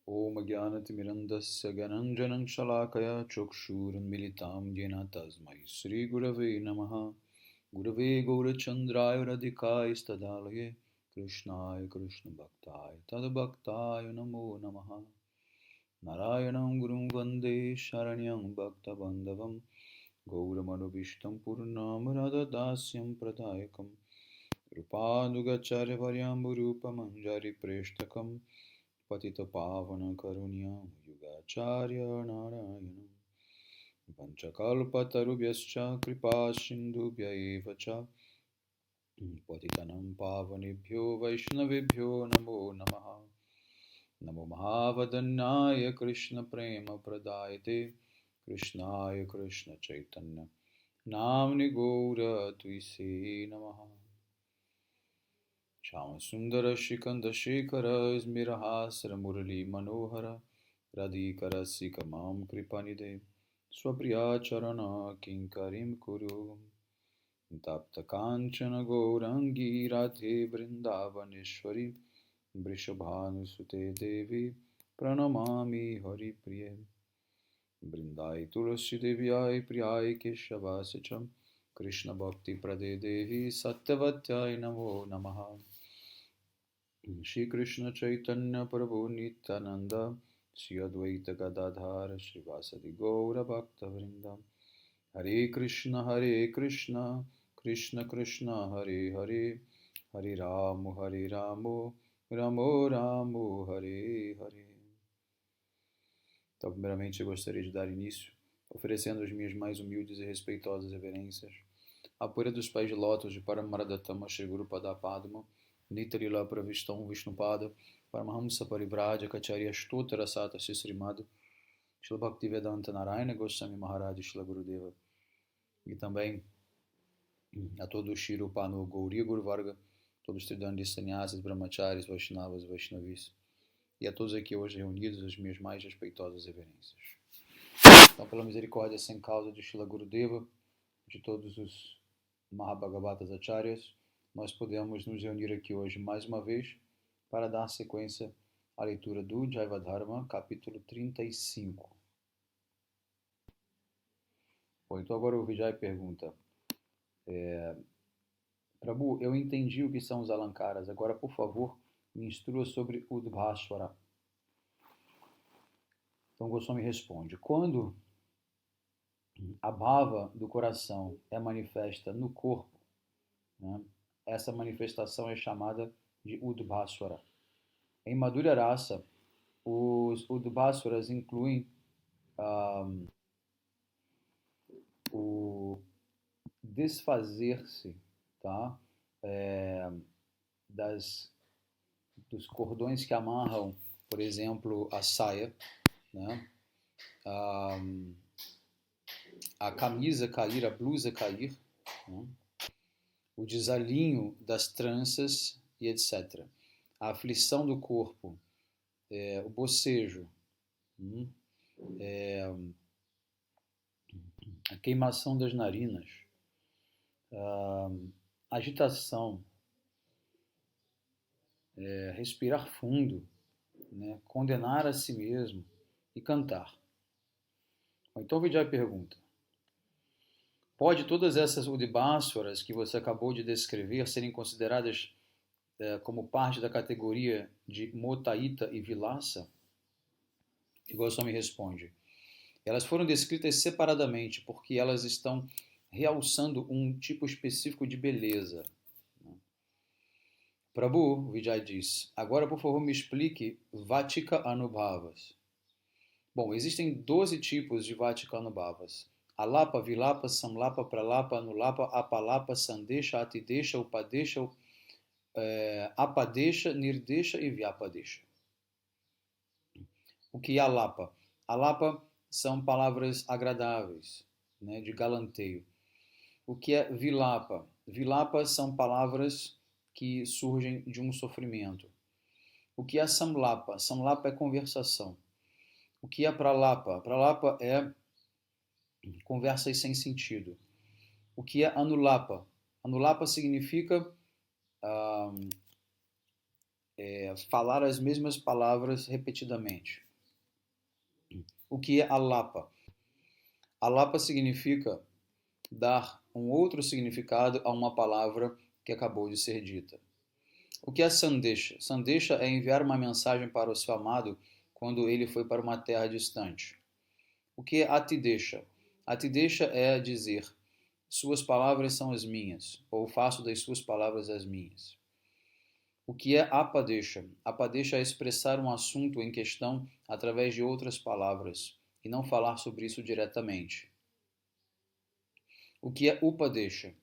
Om Jnanatimirandasya Gananjanam Shalakaya Chokshurmilitam Jena Tasmai Sri Gurave Namaha Gurave Gaurachandraya Radhikaya Stadalaye Krishnaya Krishna Bhaktaya Tadabhaktaya Namo Namaha Narayanam Gurum Vande Sharanyam Bhakta Bandhavam Gauramanovistam Purnam Radhadasyam Pradayakam Rupanugacharya Varyamburupa Manjari Preshtakam Patita Pavana Karunyam Yugacharya Narayanam Panchakalpatarubhyascha Kripa Sindhubhya Evacha Patitanam Pavanebhyo Vaishnavebhyo Namo Namaha Namo Mahavadanyaya Krishna Prema Pradayate Krishnaya Krishna Chaitanya Namni Gaura Tuise Namaha Shama Sundara Shikanda Shekara Smirahasra Murali Manohara Radhikara Sikamam Kripanide Swapriya Charana Kinkarim Kuru Tapta Kanchana Gourangi Radhe Vrindavaneshwari Vrishabhanu Sute Devi Pranamami Hari Priye Vrindai Tulasi Devyai Priyai Keshavasacham Krishna Bhakti Prade Devi Satyavatyai Namo Namaha Shri Krishna Chaitanya Prabhu Nityananda Shri Advaita Gadadhara Shri Vasadi Gaura Bhakta Vrinda Hare Krishna Krishna Krishna Hare Hare Hare Ramu Ramo Ramo Hare Hare. Então, primeiramente, eu gostaria de dar início oferecendo as minhas mais humildes e respeitosas reverências à poeira dos pés de lótus de Paramaradattama Shri Guru Pada Padma Nitarila Pravistam Vishnupada Paramahamsa Parivraja Kacharya Stotra Sata Sisrimad Shri Bhaktivedanta Narayana Goswami Maharaj Shri Gurudeva e também a todo o Shri Upanu Gauri Guru Varga, todos os Tridandis Sannyasas, Brahmacharis, Vaishnavas, Vaishnavis e a todos aqui hoje reunidos as minhas mais respeitosas reverências. Então, pela misericórdia sem causa de Shri Gurudeva, de todos os Mahabhagavatas Acharyas, nós podemos nos reunir aqui hoje mais uma vez para dar sequência à leitura do Jaivadharma, capítulo 35. Bom, então agora o Vijay pergunta, Prabhu, eu entendi o que são os alankaras, agora por favor me instrua sobre o Udbhaswara. Então Goswami responde, quando a bhava do coração é manifesta no corpo, né, essa manifestação é chamada de Udbhaswara. Em Madhurya Rasa, os Udbhaswaras incluem o desfazer-se, tá, dos cordões que amarram, por exemplo, a saia, né, a camisa cair, a blusa cair, né, o desalinho das tranças e etc. A aflição do corpo, o bocejo, a queimação das narinas, agitação, respirar fundo, né, condenar a si mesmo e cantar. Então o Vijay pergunta, pode todas essas Udbhaswaras que você acabou de descrever serem consideradas como parte da categoria de Motaita e Vilasa? E Goswami responde, elas foram descritas separadamente porque elas estão realçando um tipo específico de beleza. Prabhu, Vijay diz, agora por favor me explique Vatika Anubhavas. Bom, existem 12 tipos de Vatika Anubhavas. Alapa, Vilapa, Samlapa, Pralapa, Anulapa, Apalapa, Sandesha, Atidesha, Upadesha, Apadesha, Nirdesha e Vyapadesha. O que é Alapa? Alapa são palavras agradáveis, né, de galanteio. O que é Vilapa? Vilapa são palavras que surgem de um sofrimento. O que é Samlapa? Samlapa é conversação. O que é Pralapa? Pralapa é conversas sem sentido. O que é Anulapa? Anulapa significa falar as mesmas palavras repetidamente. O que é alapa? Alapa significa dar um outro significado a uma palavra que acabou de ser dita. O que é sandesha? Sandesha é enviar uma mensagem para o seu amado quando ele foi para uma terra distante. O que é atidesha? Atidesha é dizer, suas palavras são as minhas, ou faço das suas palavras as minhas. O que é apadesha? Apadesha é expressar um assunto em questão através de outras palavras, e não falar sobre isso diretamente. O que é upadesha?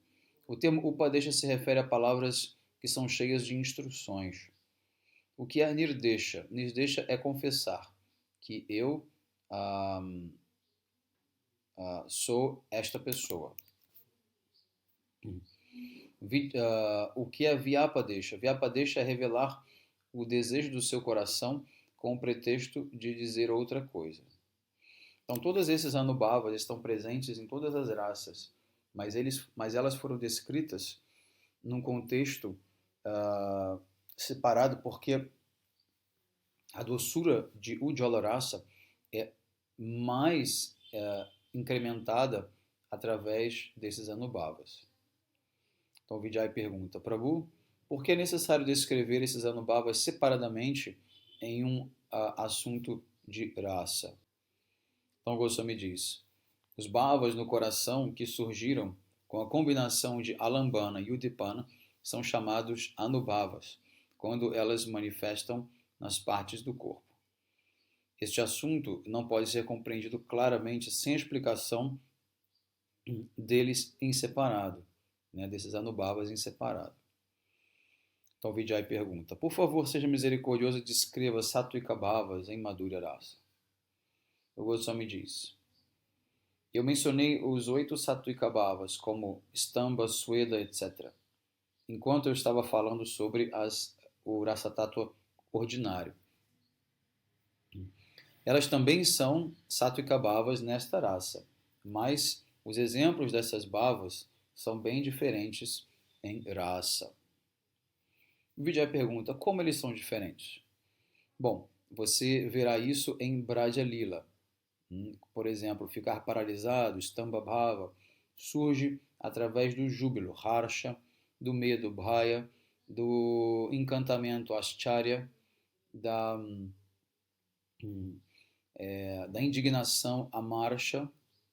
O termo upadesha se refere a palavras que são cheias de instruções. O que é nirdesha? Nirdesha é confessar que eu ah, sou esta pessoa. O que é vyapadesha? Vyapadesha é revelar o desejo do seu coração com o pretexto de dizer outra coisa. Então, todos esses anubhavas estão presentes em todas as raças, mas elas foram descritas num contexto separado, porque a doçura de Ujjvala Rasa é mais incrementada através desses anubhavas. Então, Vijay pergunta, Prabhu, por que é necessário descrever esses anubhavas separadamente em um assunto de raça? Então, Goswami diz, os bhavas no coração que surgiram com a combinação de alambana e udipana são chamados anubhavas, quando elas manifestam nas partes do corpo. Este assunto não pode ser compreendido claramente sem explicação deles em separado, desses anubhavas em separado. Então Vijay pergunta, por favor, seja misericordioso e descreva Satvika Bhavas em Madhurya Rasa. O Goswami diz, eu mencionei os 8 Satvika Bhavas como Stamba, Sweda, etc., enquanto eu estava falando sobre o Rasa Tattva ordinário. Elas também são Satvika Bhavas nesta raça, mas os exemplos dessas bhavas são bem diferentes em raça. O Vijay pergunta, como eles são diferentes? Bom, você verá isso em Braja Lila. Por exemplo, ficar paralisado, Stamba Bhava, surge através do júbilo, Harsha, do medo, Bhaya, do encantamento, Ascharya, da indignação, Amarcha,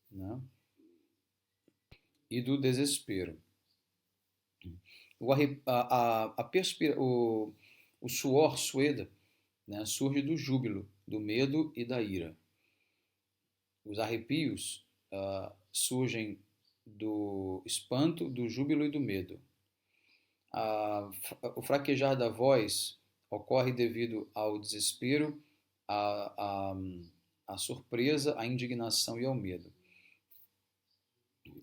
né? E do desespero. O suor, Sweda, né, surge do júbilo, do medo e da ira. Os arrepios surgem do espanto, do júbilo e do medo. O fraquejar da voz ocorre devido ao desespero, à surpresa, à indignação e ao medo.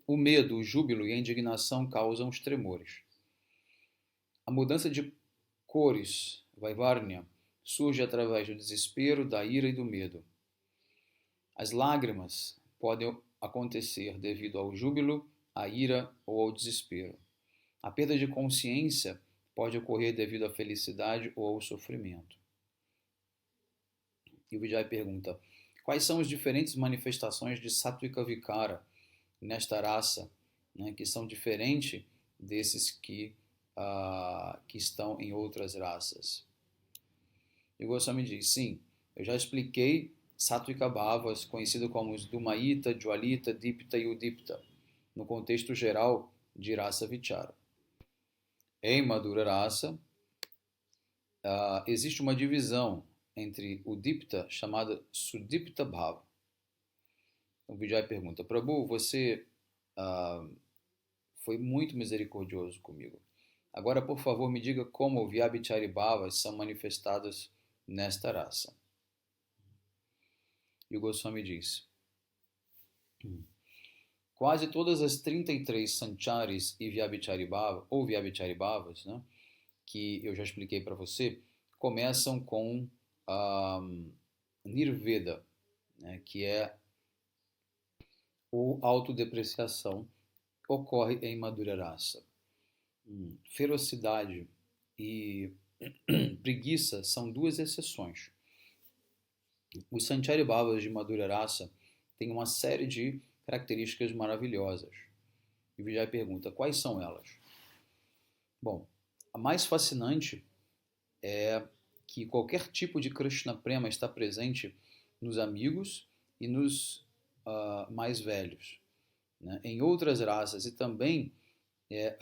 O medo, o júbilo e a indignação causam os tremores. A mudança de cores, Vaivarnya, surge através do desespero, da ira e do medo. As lágrimas podem acontecer devido ao júbilo, à ira ou ao desespero. A perda de consciência pode ocorrer devido à felicidade ou ao sofrimento. E o Vijay pergunta, quais são as diferentes manifestações de Satvika Vikara nesta raça, né, que são diferentes desses que estão em outras raças? E o Goswami diz, sim, eu já expliquei Satvika Bhavas, conhecido como os Dumaita, Jwalita, Dipta e Udipta, no contexto geral de Rasa Vichara. Em Madhura Rasa, existe uma divisão entre o Dipta, chamada Sudipta Bhava. O Vijay pergunta, Prabhu, você foi muito misericordioso comigo. Agora, por favor, me diga como Vyabhichari Bhavas são manifestados nesta raça. E o Goswami diz, quase todas as 33 Sancharis e Vyabhichari Bhavas, ou Vyabhichari Bhavas, né, que eu já expliquei para você, começam com Nirveda, né, que é ou autodepreciação, ocorre em Madhurya Rasa. Ferocidade e preguiça são duas exceções. Os Sancharibhavas de Madhura Rasa têm uma série de características maravilhosas. E Vijay pergunta, quais são elas? Bom, a mais fascinante é que qualquer tipo de Krishna Prema está presente nos amigos e nos mais velhos, né? Em outras raças e também é,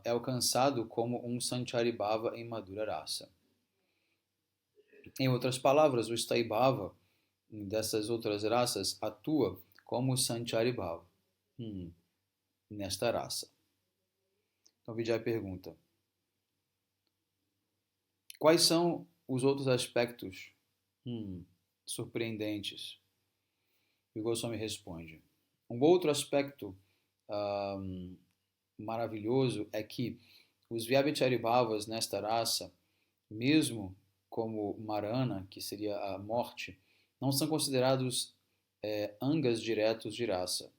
é alcançado como um Sancharibhava em Madhura Rasa. Em outras palavras, o Sthaibhava dessas outras raças atua como Sancharibhava nesta raça. Então, Vijay pergunta, quais são os outros aspectos surpreendentes? E o Goswami responde, um outro aspecto maravilhoso é que os Vyabhicharibhavas nesta raça, mesmo como Marana, que seria a morte, não são considerados angas diretos de raça.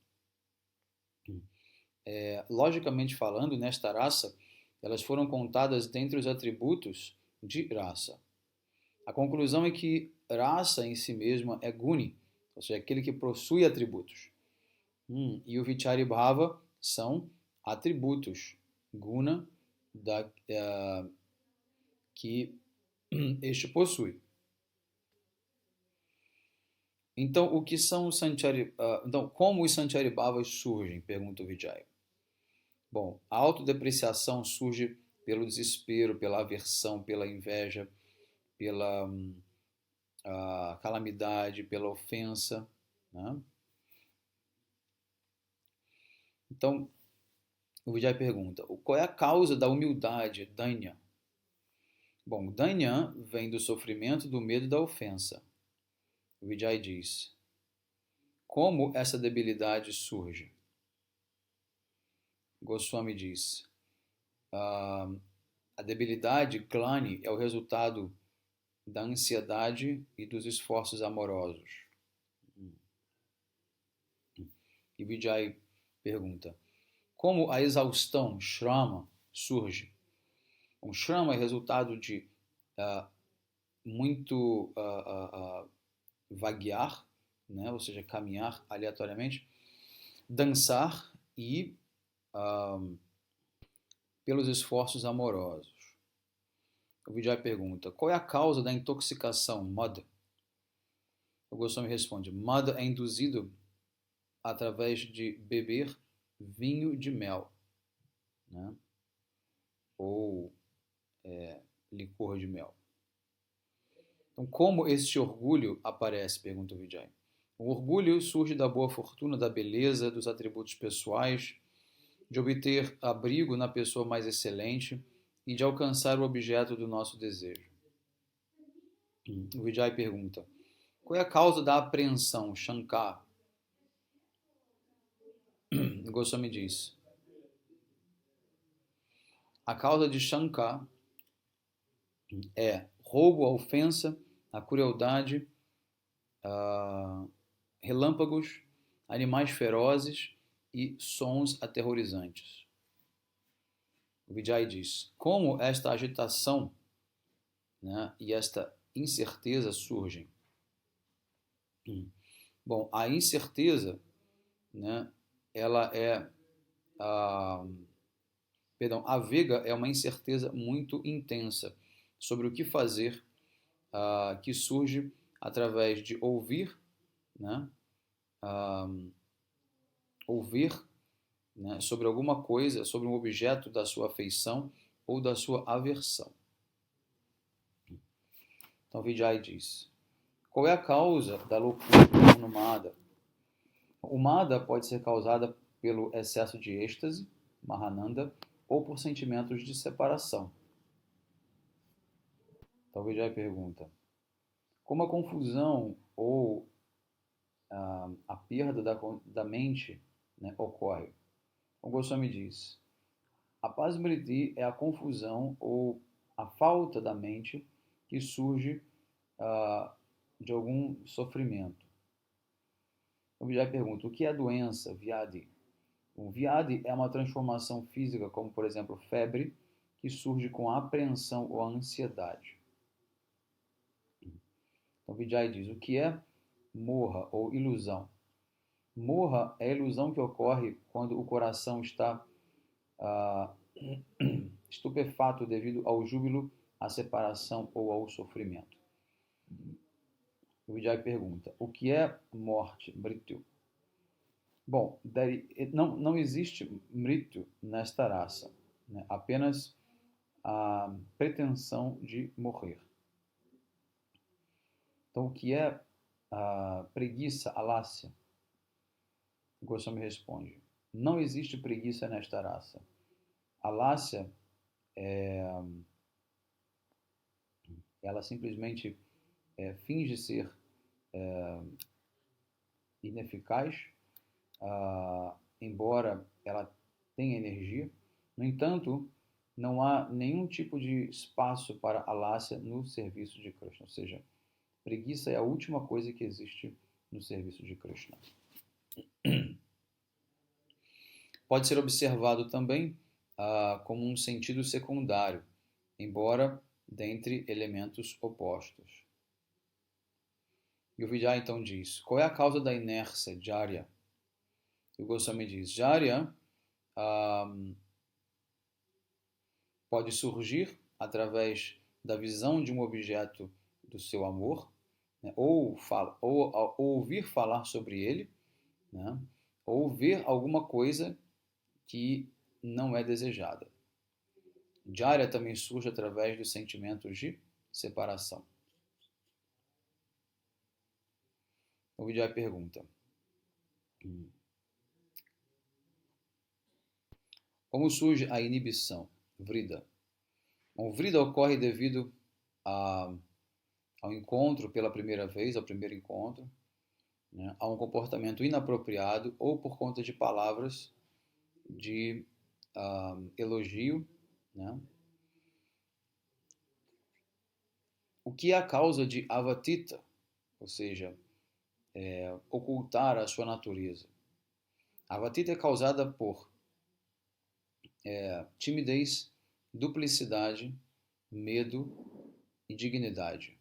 Logicamente falando, nesta raça, elas foram contadas dentre os atributos de raça. A conclusão é que raça em si mesma é guni, ou seja, aquele que possui atributos. E o Vicharibhava são atributos, guna, que este possui. Então, o que são os então, como os Sancharibhavas surgem? Pergunta o Vijay. Bom, a autodepreciação surge pelo desespero, pela aversão, pela inveja, pela calamidade, pela ofensa, né? Então, o Vijay pergunta, qual é a causa da humildade, Danya? Bom, Danya vem do sofrimento, do medo e da ofensa. O Vijay diz, como essa debilidade surge? Goswami diz, a debilidade, Glani, é o resultado da ansiedade e dos esforços amorosos. E Vijay pergunta, como a exaustão, Shrama, surge? O Shrama é resultado de muito vaguear, né? Ou seja, caminhar aleatoriamente, dançar e pelos esforços amorosos. O Vijay pergunta, qual é a causa da intoxicação, Mad? O Goswami responde, Mad é induzido através de beber vinho de mel, né? Ou licor de mel. Então, como este orgulho aparece? Pergunta o Vijay. O orgulho surge da boa fortuna, da beleza, dos atributos pessoais, de obter abrigo na pessoa mais excelente e de alcançar o objeto do nosso desejo. O Vijay pergunta, qual é a causa da apreensão, Shankar? O Goswami diz, a causa de Shankar é roubo, a ofensa, a crueldade, relâmpagos, animais ferozes e sons aterrorizantes. O Vijay diz, como esta agitação, né, e esta incerteza surgem? Bom, a incerteza, né, ela é a vega é uma incerteza muito intensa sobre o que fazer, que surge através de ouvir, né, ouvir, né, sobre alguma coisa, sobre um objeto da sua afeição ou da sua aversão. Então Vijay diz, qual é a causa da loucura no Mada? O Mada pode ser causada pelo excesso de êxtase, Mahananda, ou por sentimentos de separação. Então Vijay pergunta, como a confusão ou a perda da mente, né, ocorre? O Goswami diz, a pasmriti é a confusão ou a falta da mente que surge de algum sofrimento. O Vijay pergunta, o que é a doença, Vyadi? O Vyadhi é uma transformação física, como por exemplo febre, que surge com a apreensão ou a ansiedade. Então Vijay diz, o que é morra ou ilusão? Morra é a ilusão que ocorre quando o coração está ah, estupefato devido ao júbilo, à separação ou ao sofrimento. O Vijay pergunta, o que é morte, Mrityu? Bom, não existe Mrityu nesta raça, né? Apenas a pretensão de morrer. Então, o que é a preguiça, alácia? Goswami responde, não existe preguiça nesta raça. Alácia ela simplesmente finge ser ineficaz, embora ela tenha energia. No entanto, não há nenhum tipo de espaço para alácia no serviço de Krishna. Ou seja, preguiça é a última coisa que existe no serviço de Krishna. Pode ser observado também como um sentido secundário, embora dentre elementos opostos. E o Vijay então diz, qual é a causa da inércia, Jarya? E o Goswami diz, Jarya pode surgir através da visão de um objeto do seu amor, né? ou ouvir falar sobre ele, né? Ou ver alguma coisa que não é desejada. Jarya também surge através dos sentimentos de separação. O Vijay pergunta, como surge a inibição, Vrida? O Vrida ocorre devido ao encontro pela primeira vez, ao primeiro encontro, né, a um comportamento inapropriado ou por conta de palavras de elogio, né? O que é a causa de avatita, ou seja, ocultar a sua natureza? A avatita é causada por timidez, duplicidade, medo e dignidade.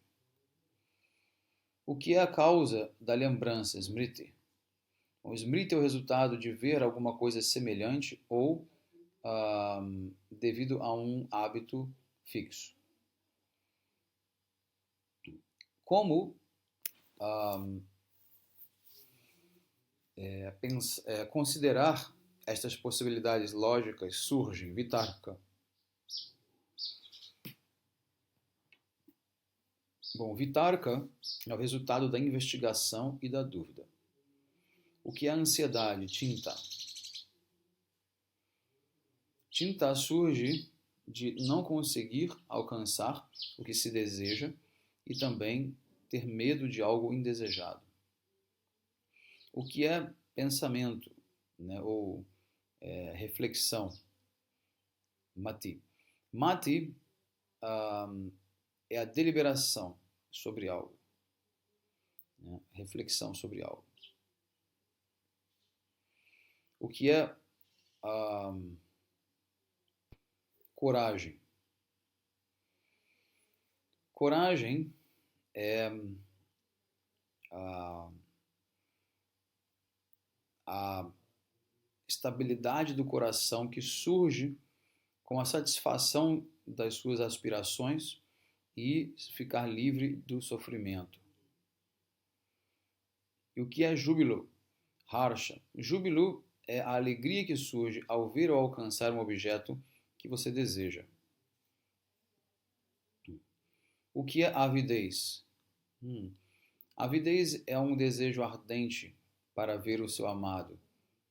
O que é a causa da lembrança, Smriti? O Smriti é o resultado de ver alguma coisa semelhante ou devido a um hábito fixo. Como considerar estas possibilidades lógicas surgem, Vitarka? Bom, Vitarka é o resultado da investigação e da dúvida. O que é a ansiedade, Chinta? Chinta surge de não conseguir alcançar o que se deseja e também ter medo de algo indesejado. O que é pensamento, né, ou reflexão, Mati? Mati é a deliberação sobre algo, né, reflexão sobre algo. O que é coragem? Coragem é a estabilidade do coração que surge com a satisfação das suas aspirações e ficar livre do sofrimento. E o que é júbilo? Harsha. Júbilo é a alegria que surge ao ver ou alcançar um objeto que você deseja. O que é avidez? Avidez é um desejo ardente para ver o seu amado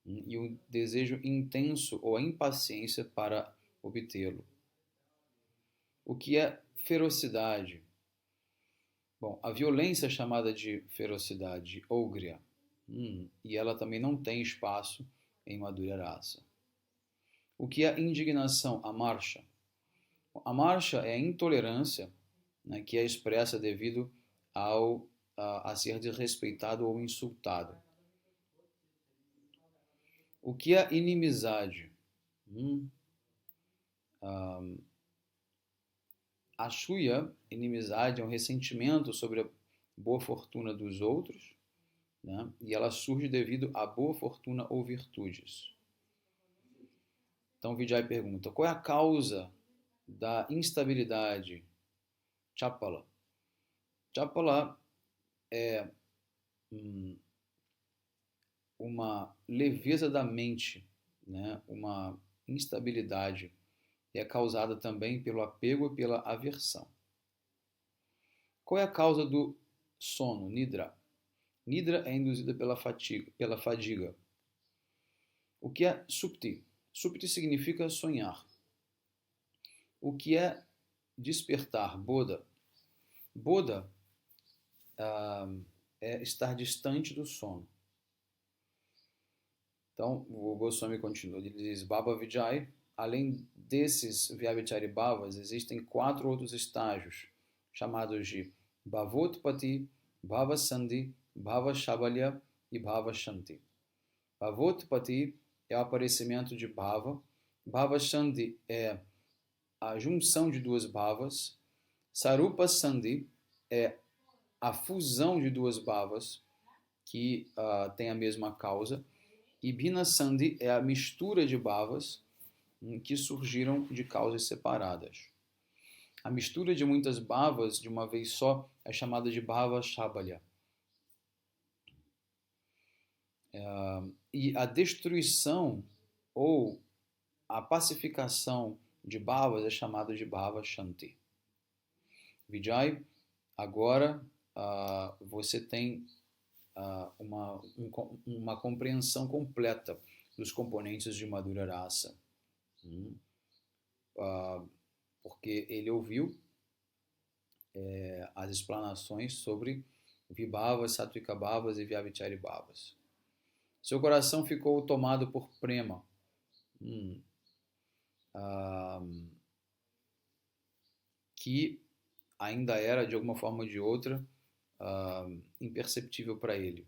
e um desejo intenso ou a impaciência para obtê-lo. O que é ferocidade? Bom, a violência é chamada de ferocidade, ogria, e ela também não tem espaço em Madhurya Rasa. O que é indignação, amarcha? A marcha é a intolerância, né, que é expressa devido a ser desrespeitado ou insultado. O que é inimizade? Um, Ashuya, inimizade, é um ressentimento sobre a boa fortuna dos outros, né? E ela surge devido à boa fortuna ou virtudes. Então Vijay pergunta, qual é a causa da instabilidade? Chapala. Chapala é uma leveza da mente, né? Uma instabilidade, e é causada também pelo apego e pela aversão. Qual é a causa do sono, Nidra? Nidra é induzida pela fadiga. O que é supti? Supti significa sonhar. O que é despertar, Bodha? Bodha é estar distante do sono. Então, o Goswami continua, ele diz, Baba Vijay, além desses Vyabhichari Bhavas, existem 4 outros estágios, chamados de Bhavotpati, Bhavasandhi, Bhavashabalya e Bhavashanti. Bhavotpati é o aparecimento de Bhava, Bhavasandhi é a junção de 2 Bhavas, Sarupa Sandhi é a fusão de 2 Bhavas que têm a mesma causa, e Bhina Sandhi é a mistura de bhavas que surgiram de causas separadas. A mistura de muitas bhavas de uma vez só é chamada de bhava shabalya. E a destruição ou a pacificação de bhavas é chamada de bhava shanti. Vijay, agora você tem uma compreensão completa dos componentes de Madhura Rasa. Porque ele ouviu as explanações sobre Vibhavas, Satvika Bhavas e Vyabhichari Bhavas. Seu coração ficou tomado por prema, que ainda era, de alguma forma ou de outra, imperceptível para ele.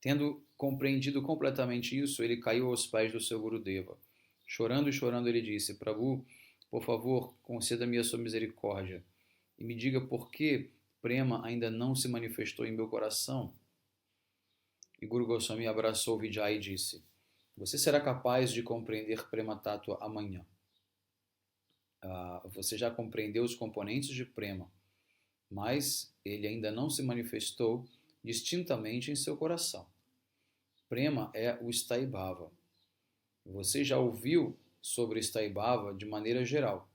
Tendo compreendido completamente isso, ele caiu aos pés do seu Gurudeva. Chorando e chorando, ele disse, Prabhu, por favor, conceda-me a sua misericórdia e me diga por que Prema ainda não se manifestou em meu coração. E Guru Goswami abraçou Vijay e disse, você será capaz de compreender Prema Tattva amanhã. Você já compreendeu os componentes de Prema, mas ele ainda não se manifestou distintamente em seu coração. Prema é o Sthai Bhava. Você já ouviu sobre Sthai Bhava de maneira geral,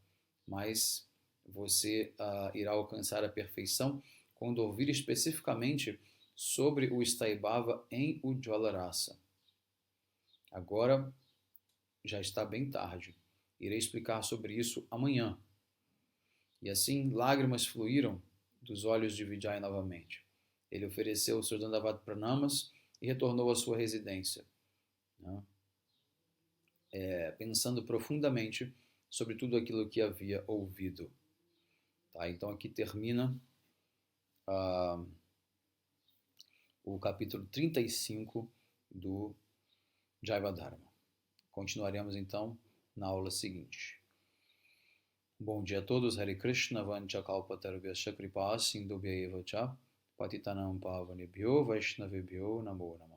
mas você irá alcançar a perfeição quando ouvir especificamente sobre o Sthai Bhava em Ujjvala Rasa. Agora já está bem tarde. Irei explicar sobre isso amanhã. E assim lágrimas fluíram dos olhos de Vijay novamente. Ele ofereceu seus Dandavat Pranamas e retornou à sua residência, né? Pensando profundamente sobre tudo aquilo que havia ouvido. Tá? Então aqui termina o capítulo 35 do Jayavadharma. Continuaremos então na aula seguinte. Bom dia a todos. Hare Krishna Vancha Kalpatarvyasya Kripa Sindhubhya Eva Cha Patitanam Pavanebhyo Vaishnavebhyo Namo Namo.